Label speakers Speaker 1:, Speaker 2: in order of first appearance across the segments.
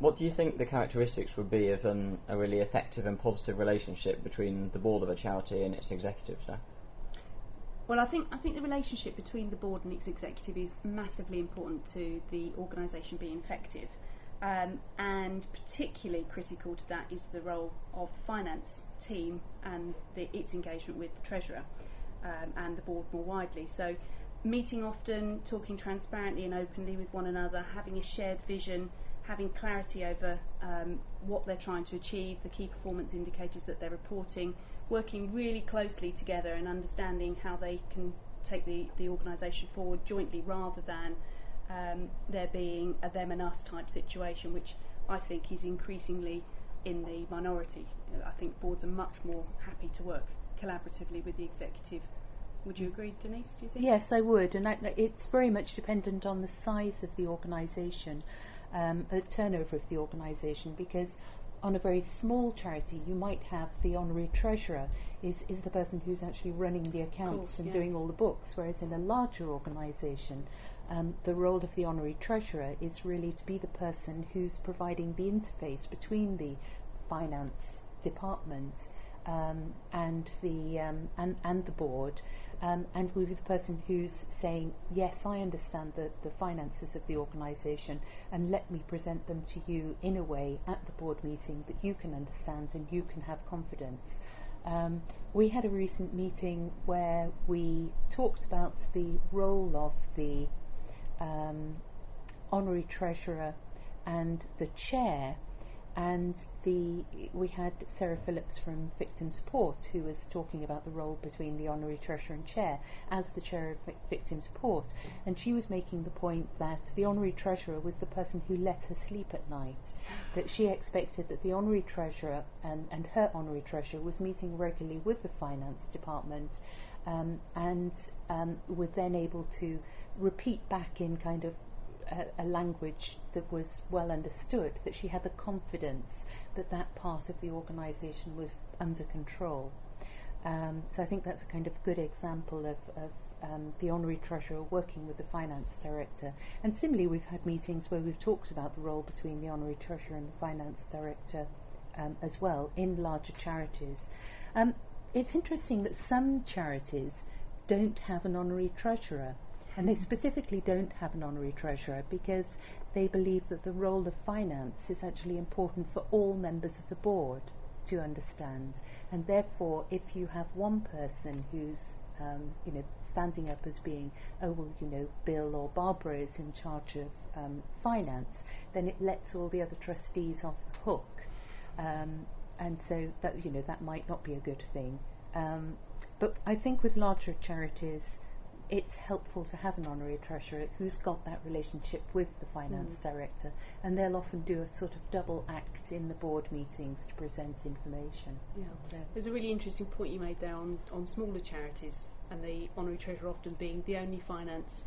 Speaker 1: What do you think the characteristics would be of a really effective and positive relationship between the board of a charity and its executives now?
Speaker 2: Well, I think the relationship between the board and its executive is massively important to the organisation being effective, and particularly critical to that is the role of the finance team and its engagement with the treasurer and the board more widely. So, meeting often, talking transparently and openly with one another, having a shared vision, having clarity over what they're trying to achieve, the key performance indicators that they're reporting, working really closely together and understanding how they can take the organisation forward jointly rather than there being a them and us type situation, which I think is increasingly in the minority. I think boards are much more happy to work collaboratively with the executive. Would you agree, Denise, do you think?
Speaker 3: Yes, I would, and it's very much dependent on the size of the organisation, the turnover of the organisation, because on a very small charity you might have the Honorary Treasurer is the person who's actually running the accounts and doing all the books, whereas in a larger organisation the role of the Honorary Treasurer is really to be the person who's providing the interface between the finance department and the board, and will be the person who's saying, yes, I understand the finances of the organisation, and let me present them to you in a way at the board meeting that you can understand and you can have confidence. We had a recent meeting where we talked about the role of the Honorary Treasurer and the Chair, and we had Sarah Phillips from Victim Support who was talking about the role between the Honorary Treasurer and Chair as the Chair of Victim Support, and she was making the point that the Honorary Treasurer was the person who let her sleep at night, that she expected that the Honorary Treasurer and her Honorary Treasurer was meeting regularly with the Finance Department and were then able to repeat back in kind of a language that was well understood, that she had the confidence that that part of the organisation was under control. So I think that's a kind of good example of the Honorary Treasurer working with the Finance Director. And similarly, we've had meetings where we've talked about the role between the Honorary Treasurer and the Finance Director as well in larger charities. It's interesting that some charities don't have an Honorary Treasurer. And they specifically don't have an Honorary Treasurer because they believe that the role of finance is actually important for all members of the board to understand. And therefore, if you have one person who's standing up as being, Bill or Barbara is in charge of finance, then it lets all the other trustees off the hook. And so that might not be a good thing. But I think with larger charities, it's helpful to have an Honorary Treasurer who's got that relationship with the Finance Director, and they'll often do a sort of double act in the board meetings to present information.
Speaker 2: Yeah. There's a really interesting point you made there on smaller charities, and the Honorary Treasurer often being the only finance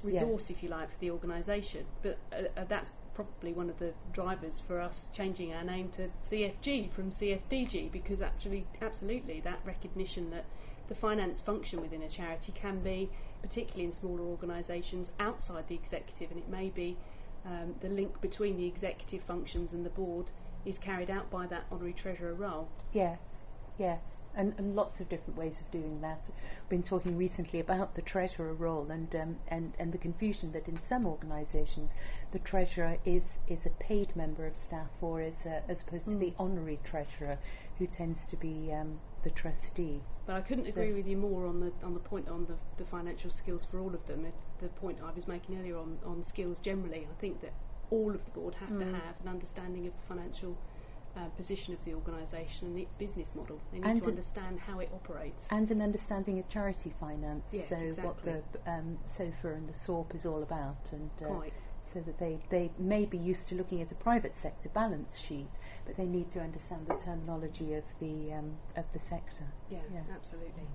Speaker 2: resource, if you like, for the organisation. But that's probably one of the drivers for us changing our name to CFG from CFDG, because absolutely that recognition that the finance function within a charity can be, particularly in smaller organisations, outside the executive, and it may be the link between the executive functions and the board is carried out by that Honorary Treasurer role.
Speaker 3: Yes, and lots of different ways of doing that. We've been talking recently about the Treasurer role and the confusion that in some organisations the Treasurer is a paid member of staff, or as opposed to the Honorary Treasurer, who tends to be the trustee.
Speaker 2: But I couldn't agree with you more on the point on the financial skills for all of them. The point I was making earlier on skills generally, I think that all of the board have to have an understanding of the financial position of the organisation and its business model. They need to understand how it operates.
Speaker 3: And an understanding of charity finance,
Speaker 2: yes,
Speaker 3: so
Speaker 2: exactly.
Speaker 3: what the SOFA and the SORP is all about, and
Speaker 2: Quite.
Speaker 3: So that they may be used to looking at a private sector balance sheet, but they need to understand the terminology of the sector.
Speaker 2: Yeah, absolutely.